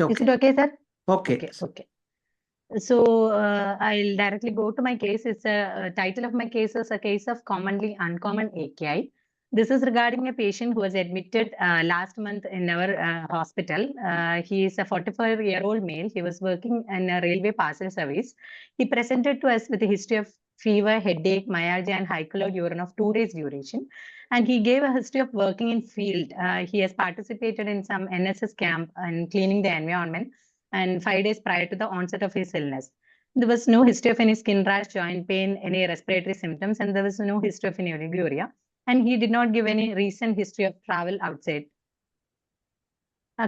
Is Okay. it okay, sir? Okay. Okay. So I'll directly go to my case. It's a title of my case is a case of commonly uncommon AKI. This is regarding a patient who was admitted last month in our hospital. He is a 45-year-old male. He was working in a railway parcel service. He presented to us with a history of fever, headache, myalgia, and high colored urine of 2 days duration. And he gave a history of working in field. He has participated in some NSS camp and cleaning the environment and 5 days prior to the onset of his illness. There was no history of any skin rash, joint pain, any respiratory symptoms, and there was no history of any oliguria. And he did not give any recent history of travel outside.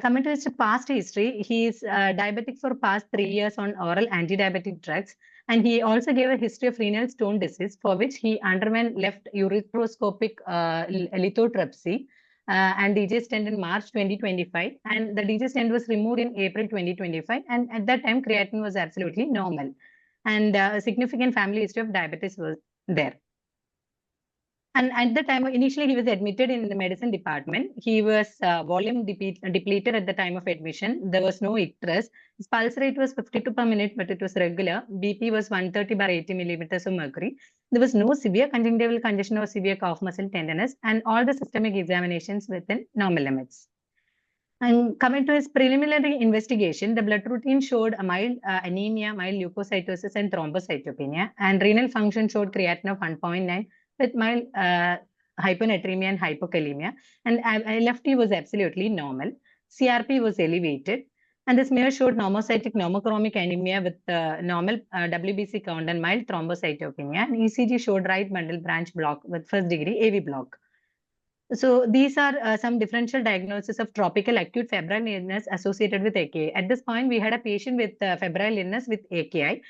Coming to his past history, he is diabetic for past 3 years on oral anti-diabetic drugs. And he also gave a history of renal stone disease for which he underwent left ureteroscopic lithotripsy and DJ stent in March 2025. And the DJ stent was removed in April 2025. And at that time, creatinine was absolutely normal. And a significant family history of diabetes was there. And at the time, initially, he was admitted in the medicine department. He was volume depleted at the time of admission. There was no icterus. His pulse rate was 52 per minute, but it was regular. BP was 130/80 millimeters of mercury. There was no severe conjunctival congestion or severe cough muscle tenderness, and all the systemic examinations within normal limits. And coming to his preliminary investigation, the blood routine showed a mild anemia, mild leukocytosis, and thrombocytopenia, and renal function showed creatinine of 1.9 with mild hyponatremia and hypokalemia, and LFT was absolutely normal. CRP was elevated, and the smear showed normocytic normochromic anemia with normal WBC count and mild thrombocytopenia, and ECG showed right bundle branch block with first degree AV block. So these are some differential diagnoses of tropical acute febrile illness associated with AKI. At this point, we had a patient with febrile illness with AKI.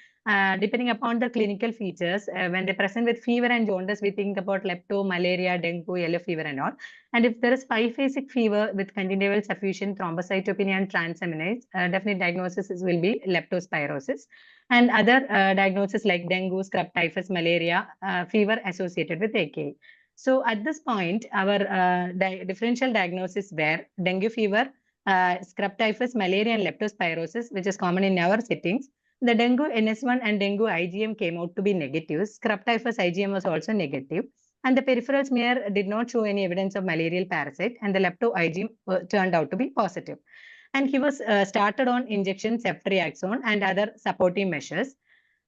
Depending upon the clinical features, when they present with fever and jaundice, we think about lepto, malaria, dengue, yellow fever and all. And if there is biphasic fever with congenital suffusion, thrombocytopenia and transaminase, definite diagnosis will be leptospirosis. And other diagnoses like dengue, scrub typhus, malaria, fever associated with AKI. So at this point, our differential diagnosis were dengue fever, scrub typhus, malaria, and leptospirosis, which is common in our settings. The dengue NS1 and dengue IgM came out to be negative. Scrub typhus IgM was also negative. And the peripheral smear did not show any evidence of malarial parasite, and the lepto IgM turned out to be positive. And he was started on injection ceftriaxone and other supportive measures.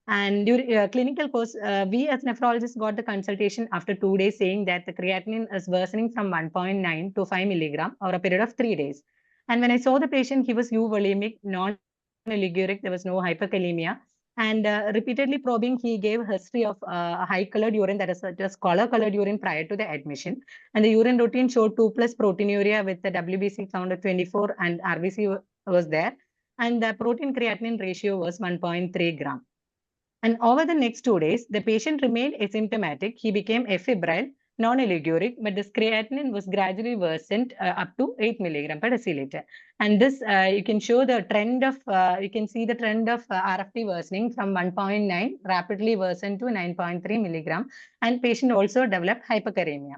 And during clinical course, we as nephrologists got the consultation after 2 days saying that the creatinine is worsening from 1.9 to 5 milligram over a period of 3 days. And when I saw the patient, he was euvolemic, non-oliguric, there was no hyperkalemia. And repeatedly probing, he gave history of high-colored urine, that is just color-colored urine prior to the admission. And the urine routine showed 2+ proteinuria with the WBC count of 24 and RBC was there. And the protein creatinine ratio was 1.3 gram. And over the next 2 days, the patient remained asymptomatic. He became afebrile, non-oliguric, but the creatinine was gradually worsened up to 8 milligram per deciliter. And this, you can show the trend of, you can see the trend of RFT worsening from 1.9 rapidly worsened to 9.3 milligram. And patient also developed hyperkalemia.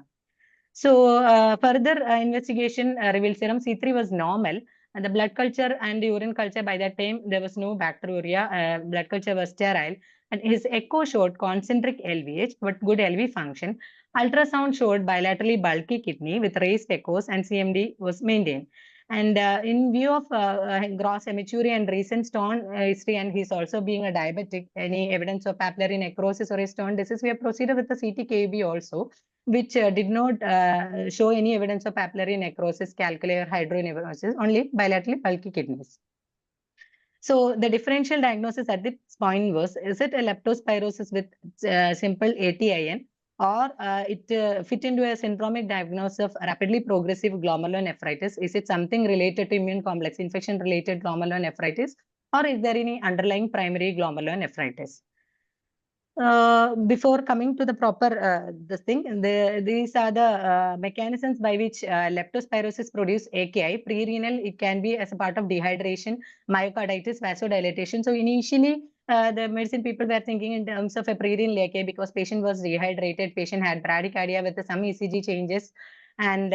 So further investigation revealed serum C3 was normal. And the blood culture and the urine culture, by that time, there was no bacteriuria. Blood culture was sterile. And his echo showed concentric LVH, but good LV function. Ultrasound showed bilaterally bulky kidney with raised echoes, and CMD was maintained. And in view of gross hematuria and recent stone history, and he's also being a diabetic, any evidence of papillary necrosis or a stone disease, we have proceeded with the CT-KB also, which did not show any evidence of papillary necrosis, calculi, or hydronephrosis, only bilaterally bulky kidneys. So the differential diagnosis at this point was, is it a leptospirosis with simple ATIN, or it fit into a syndromic diagnosis of rapidly progressive glomerulonephritis? Is it something related to immune complex infection related glomerulonephritis, or is there any underlying primary glomerulonephritis? Before coming to the proper this thing, these are the mechanisms by which leptospirosis produce AKI. Pre-renal, it can be as a part of dehydration, myocarditis, vasodilatation. So initially, the medicine people were thinking in terms of a pre-renal AKI because patient was dehydrated, patient had bradycardia with some ECG changes. And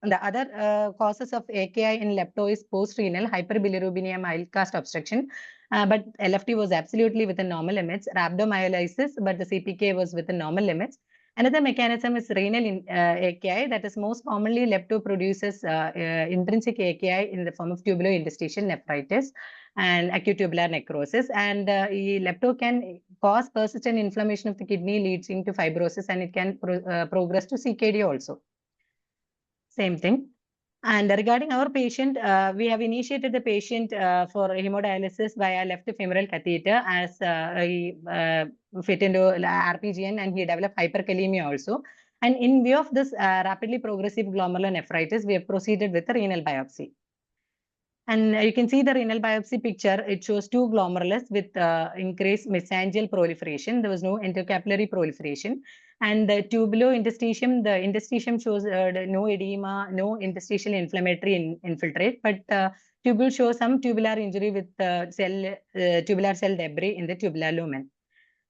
The other causes of AKI in lepto is post-renal hyperbilirubinemia, mild cast obstruction, but LFT was absolutely within normal limits. Rhabdomyolysis, but the CPK was within normal limits. Another mechanism is renal AKI, that is most commonly lepto produces intrinsic AKI in the form of tubulointerstitial nephritis and acute tubular necrosis. And lepto can cause persistent inflammation of the kidney, leading to fibrosis, and it can progress to CKD also. Same thing. And regarding our patient, we have initiated the patient for hemodialysis via left femoral catheter as he fit into RPGN, and he developed hyperkalemia also. And in view of this rapidly progressive glomerulonephritis, we have proceeded with the renal biopsy. And you can see the renal biopsy picture. It shows two glomerulus with increased mesangial proliferation. There was no intercapillary proliferation. And the tubulointerstitium, the interstitium shows no edema, no interstitial inflammatory infiltrate, but tubule shows some tubular injury with tubular cell debris in the tubular lumen.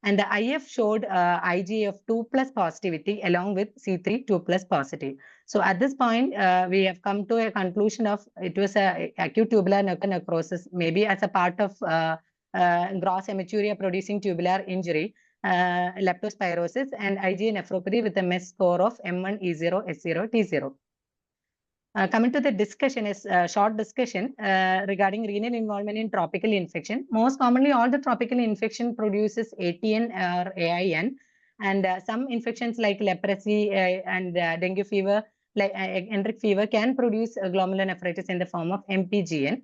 And the IF showed IgA of 2+ positivity along with C3 2+ positive. So at this point, we have come to a conclusion of it was a acute tubular necrosis, maybe as a part of gross hematuria producing tubular injury, leptospirosis, and IgA nephropathy with a MES score of M1 E0 S0 T0. Coming to the discussion, is a short discussion regarding renal involvement in tropical infection. Most commonly, all the tropical infection produces ATN or AIN, and some infections like leprosy and dengue fever, like endemic fever, can produce glomerulonephritis in the form of MPGN.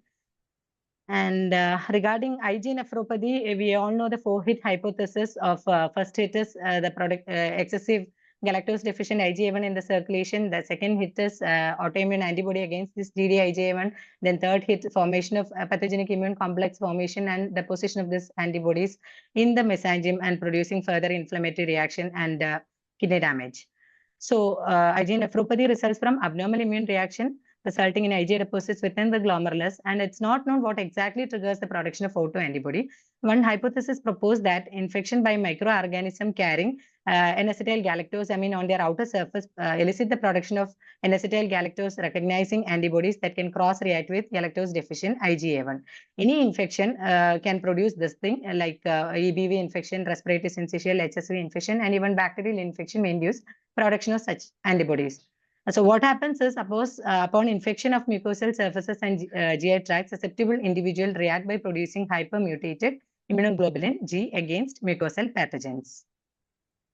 And regarding IgA nephropathy, we all know the 4-hit hypothesis of first hit is the product excessive galactose deficient IgA1 in the circulation. The second hit is autoimmune antibody against this Gd-IgA1. Then third hit, formation of pathogenic immune complex formation and deposition of these antibodies in the mesangium and producing further inflammatory reaction and kidney damage. So IgA nephropathy results from abnormal immune reaction resulting in IgA deposits within the glomerulus, and it's not known what exactly triggers the production of autoantibody. One hypothesis proposed that infection by microorganism carrying N-acetyl galactosamine on their outer surface elicit the production of N-acetyl galactose recognizing antibodies that can cross-react with galactose deficient IgA1. Any infection can produce this thing like EBV infection, respiratory syncytial, HSV infection, and even bacterial infection may induce production of such antibodies. So what happens is, suppose upon infection of mucosal surfaces and GI tract, susceptible individual react by producing hypermutated immunoglobulin G against mucosal pathogens.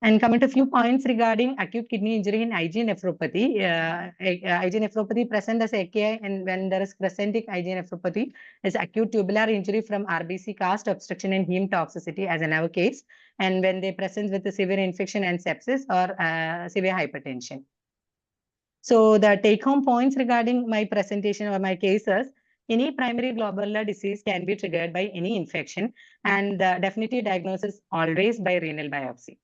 And coming to a few points regarding acute kidney injury in IgA nephropathy. IgA nephropathy present as AKI, and when there is crescentic IgA nephropathy, is acute tubular injury from RBC, cast obstruction, and heme toxicity, as in our case, and when they present with a severe infection and sepsis or severe hypertension. So the take-home points regarding my presentation or my cases: any primary glomerular disease can be triggered by any infection, and the definitive diagnosis always by renal biopsy.